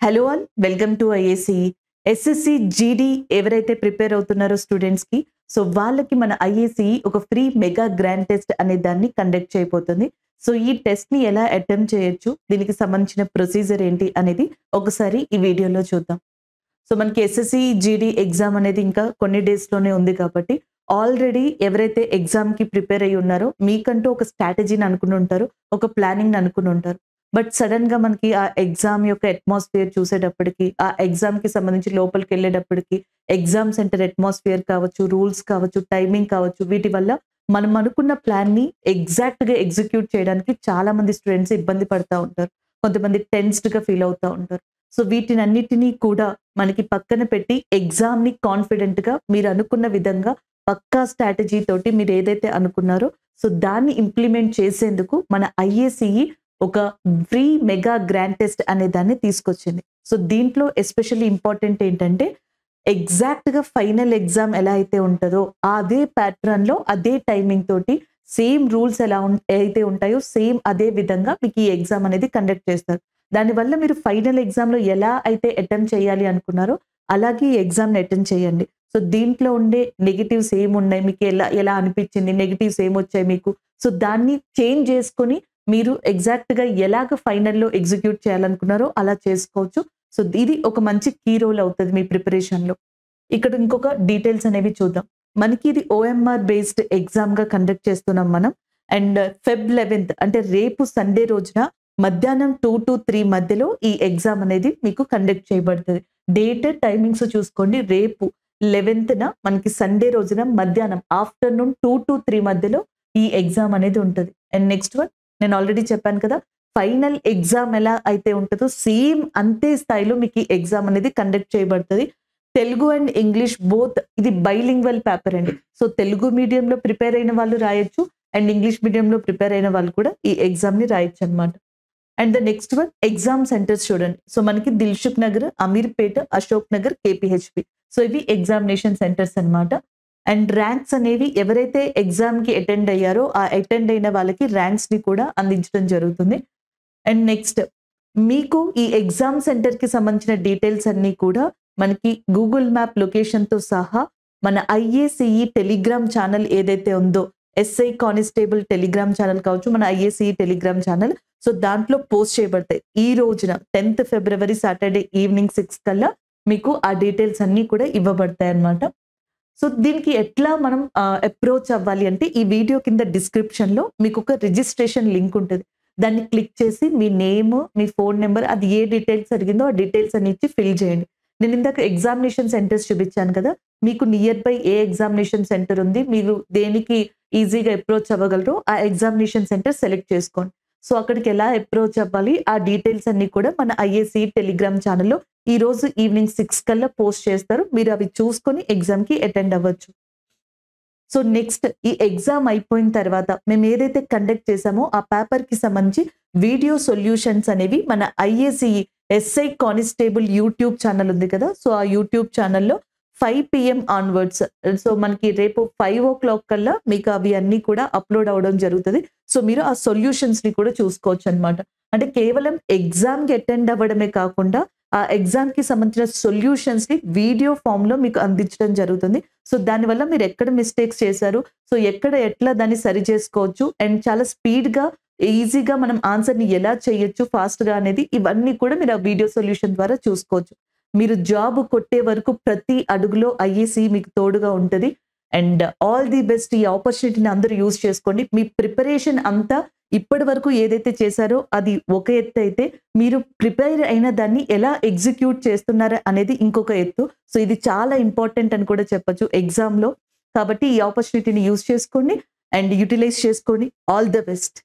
Hello all welcome to IACE. SSC GD ఎవరైతే prepare అవుతున్నారో స్టూడెంట్స్కి, సో వాళ్ళకి మన ఐఏసీఈ ఒక ఫ్రీ మెగా గ్రాండ్ టెస్ట్ అనే దాన్ని కండక్ట్ చేయబోతుంది. సో ఈ టెస్ట్ని ఎలా అటెంప్ట్ చేయొచ్చు, దీనికి సంబంధించిన ప్రొసీజర్ ఏంటి అనేది ఒకసారి ఈ వీడియోలో చూద్దాం. సో మనకి ఎస్ఎస్సి జీడీ ఎగ్జామ్ అనేది ఇంకా కొన్ని డేస్లోనే ఉంది కాబట్టి ఆల్రెడీ ఎవరైతే ఎగ్జామ్కి ప్రిపేర్ అయ్యి ఉన్నారో మీకంటూ ఒక స్ట్రాటజీని అనుకుని ఉంటారు, ఒక ప్లానింగ్ అనుకుని ఉంటారు. బట్ సడన్ గా మనకి ఆ ఎగ్జామ్ యొక్క అట్మాస్ఫియర్ చూసేటప్పటికి, ఆ ఎగ్జామ్ కి సంబంధించి లోపలికి వెళ్ళేటప్పటికి ఎగ్జామ్ సెంటర్ అట్మాస్ఫియర్ కావచ్చు, రూల్స్ కావచ్చు, టైమింగ్ కావచ్చు, వీటి వల్ల మనం అనుకున్న ప్లాన్ ని ఎగ్జాక్ట్ గా ఎగ్జిక్యూట్ చేయడానికి చాలా మంది స్టూడెంట్స్ ఇబ్బంది పడతా ఉంటారు. కొంతమంది టెన్స్డ్ గా ఫీల్ అవుతా ఉంటారు. సో వీటినన్నిటినీ కూడా మనకి పక్కన పెట్టి ఎగ్జామ్ ని కాన్ఫిడెంట్ గా మీరు అనుకున్న విధంగా పక్కా స్ట్రాటజీ తోటి మీరు ఏదైతే అనుకున్నారో సో దాన్ని ఇంప్లిమెంట్ చేసేందుకు మన ఐఏసీఈ ఒక ఫ్రీ మెగా గ్రాండ్ టెస్ట్ అనే దాన్ని తీసుకొచ్చింది. సో దీంట్లో ఎస్పెషల్లీ ఇంపార్టెంట్ ఏంటంటే ఎగ్జాక్ట్ గా ఫైనల్ ఎగ్జామ్ ఎలా అయితే ఉంటుందో అదే ప్యాటర్న్ లో, అదే టైమింగ్ తోటి, సేమ్ రూల్స్ ఎలా అయితే ఉంటాయో సేమ్ అదే విధంగా మీకు ఈ ఎగ్జామ్ అనేది కండక్ట్ చేస్తారు. దానివల్ల మీరు ఫైనల్ ఎగ్జామ్ లో ఎలా అయితే అటెంప్ట్ చేయాలి అనుకున్నారో అలాగే ఈ ఎగ్జామ్ ని అటెంప్ట్ చేయండి. సో దీంట్లో ఉండే నెగిటివ్స్ ఏమున్నాయి, మీకు ఎలా ఎలా అనిపించింది, నెగిటివ్స్ ఏమొచ్చాయి మీకు, సో దాన్ని చేంజ్ చేసుకొని మీరు ఎగ్జాక్ట్ గా ఎలాగ ఫైనల్లో ఎగ్జిక్యూట్ చేయాలనుకున్నారో అలా చేసుకోవచ్చు. సో ఇది ఒక మంచి కీ రోల్ అవుతుంది మీ ప్రిపరేషన్ లో. ఇక్కడ ఇంకొక డీటెయిల్స్ అనేవి చూద్దాం. మనకి ఇది ఓఎంఆర్ బేస్డ్ ఎగ్జామ్ గా కండక్ట్ చేస్తున్నాం మనం. అండ్ Feb 11th అంటే రేపు సండే రోజున మధ్యాహ్నం 2 to 3 మధ్యలో ఈ ఎగ్జామ్ అనేది మీకు కండక్ట్ చేయబడుతుంది. డేట్ టైమింగ్స్ చూసుకోండి. రేపు 11th మనకి సండే రోజున మధ్యాహ్నం ఆఫ్టర్నూన్ 2 to 3 మధ్యలో ఈ ఎగ్జామ్ అనేది ఉంటుంది. అండ్ నెక్స్ట్ వన్, నేను ఆల్రెడీ చెప్పాను కదా, ఫైనల్ ఎగ్జామ్ ఎలా అయితే ఉంటుందో సేమ్ అంతే స్థాయిలో మీకు ఈ ఎగ్జామ్ అనేది కండక్ట్ చేయబడుతుంది. తెలుగు అండ్ ఇంగ్లీష్ బోత్, ఇది బైలింగ్వల్ పేపర్ అండి. సో తెలుగు మీడియంలో ప్రిపేర్ అయిన వాళ్ళు రాయొచ్చు అండ్ ఇంగ్లీష్ మీడియంలో ప్రిపేర్ అయిన వాళ్ళు కూడా ఈ ఎగ్జామ్ ని రాయొచ్చు అనమాట. And the next one, exam centres చూడండి. సో మనకి దిల్సుఖ్ నగర్, అమీర్పేట, అశోక్ నగర్, కేపీహెచ్పి, సో ఇవి ఎగ్జామినేషన్ సెంటర్స్ అనమాట. అండ్ ర్యాంక్స్ అనేవి ఎవరైతే ఎగ్జామ్ కి అటెండ్ అయ్యారో ఆ అటెండ్ అయిన వాళ్ళకి ర్యాంక్స్ ని కూడా అందించడం జరుగుతుంది. అండ్ నెక్స్ట్, మీకు ఈ ఎగ్జామ్ సెంటర్ కి సంబంధించిన డీటెయిల్స్ అన్ని కూడా మనకి గూగుల్ మ్యాప్ లొకేషన్ తో సహా మన ఐఏసీఈ టెలిగ్రామ్ ఛానల్ ఏదైతే ఉందో, ఎస్ఐ కానిస్టేబుల్ టెలిగ్రామ్ ఛానల్ కావచ్చు, మన ఐఏసీఈ టెలిగ్రామ్ ఛానల్, సో దాంట్లో పోస్ట్ చేయబడతాయి. ఈ రోజున 10th February సాటర్డే ఈవినింగ్ 6 కల్లా మీకు ఆ డీటెయిల్స్ అన్ని కూడా ఇవ్వబడతాయి అన్నమాట. సో దీనికి ఎట్లా మనం అప్రోచ్ అవ్వాలి అంటే, ఈ వీడియో కింద డిస్క్రిప్షన్ లో మీకు ఒక రిజిస్ట్రేషన్ లింక్ ఉంటుంది. దాన్ని క్లిక్ చేసి మీ నేమ్, మీ ఫోన్ నెంబర్, అది ఏ డీటెయిల్స్ అడిగిందో ఆ డీటెయిల్స్ అన్ని ఇచ్చి ఫిల్ చేయండి. నేను ఇందాక ఎగ్జామినేషన్ సెంటర్స్ చూపించాను కదా, మీకు near by A examination centre ఉంది, మీరు దేనికి ఈజీగా అప్రోచ్ అవ్వగలరో ఆ ఎగ్జామినేషన్ సెంటర్ సెలెక్ట్ చేసుకోండి. సో అక్కడికి ఎలా అప్రోచ్ అవ్వాలి ఆ డీటెయిల్స్ అన్ని కూడా మన ఐఏసీఈ టెలిగ్రామ్ ఛానల్లో ఈ రోజు ఈవినింగ్ 6 కల్లా పోస్ట్ చేస్తారు. మీరు అవి చూసుకొని ఎగ్జామ్ కి అటెండ్ అవ్వచ్చు. సో నెక్స్ట్, ఈ ఎగ్జామ్ అయిపోయిన తర్వాత మేము ఏదైతే కండక్ట్ చేసామో ఆ పేపర్ కి సంబంధించి వీడియో సొల్యూషన్స్ అనేవి మన IACE SI constable YouTube channel ఉంది కదా, సో ఆ యూట్యూబ్ ఛానల్లో 5 PM ఆన్వర్డ్స్, సో మనకి రేపు 5 o'clock కల్లా మీకు అవి అన్ని కూడా అప్లోడ్ అవ్వడం జరుగుతుంది. సో మీరు ఆ సొల్యూషన్స్ ని కూడా చూసుకోవచ్చు అనమాట. అంటే కేవలం ఎగ్జామ్ కి అటెండ్ అవ్వడమే కాకుండా ఆ ఎగ్జామ్ కి సంబంధించిన సొల్యూషన్స్ ని వీడియో ఫామ్ లో మీకు అందించడం జరుగుతుంది. సో దానివల్ల మీరు ఎక్కడ మిస్టేక్స్ చేశారు, సో ఎక్కడ ఎట్లా దాన్ని సరి చేసుకోవచ్చు, అండ్ చాలా స్పీడ్ గా ఈజీగా మనం ఆన్సర్ ని ఎలా చేయొచ్చు ఫాస్ట్ గా అనేది, ఇవన్నీ కూడా మీరు ఆ వీడియో సొల్యూషన్ ద్వారా చూసుకోవచ్చు. మీరు జాబ్ కొట్టే వరకు ప్రతి అడుగులో ఐఏసీ మీకు తోడుగా ఉంటుంది. And all the best. ఈ ఆపర్చునిటీని అందరూ యూజ్ చేసుకోండి. మీ ప్రిపరేషన్ అంతా ఇప్పటి వరకు ఏదైతే చేశారో అది ఒక ఎత్తు అయితే, మీరు ప్రిపేర్ అయిన దాన్ని ఎలా ఎగ్జిక్యూట్ చేస్తున్నారా అనేది ఇంకొక ఎత్తు. సో ఇది చాలా ఇంపార్టెంట్ అని కూడా చెప్పొచ్చు ఎగ్జామ్ లో. కాబట్టి ఈ ఆపర్చునిటీని యూజ్ చేసుకోండి అండ్ యూటిలైజ్ చేసుకోండి. All the best.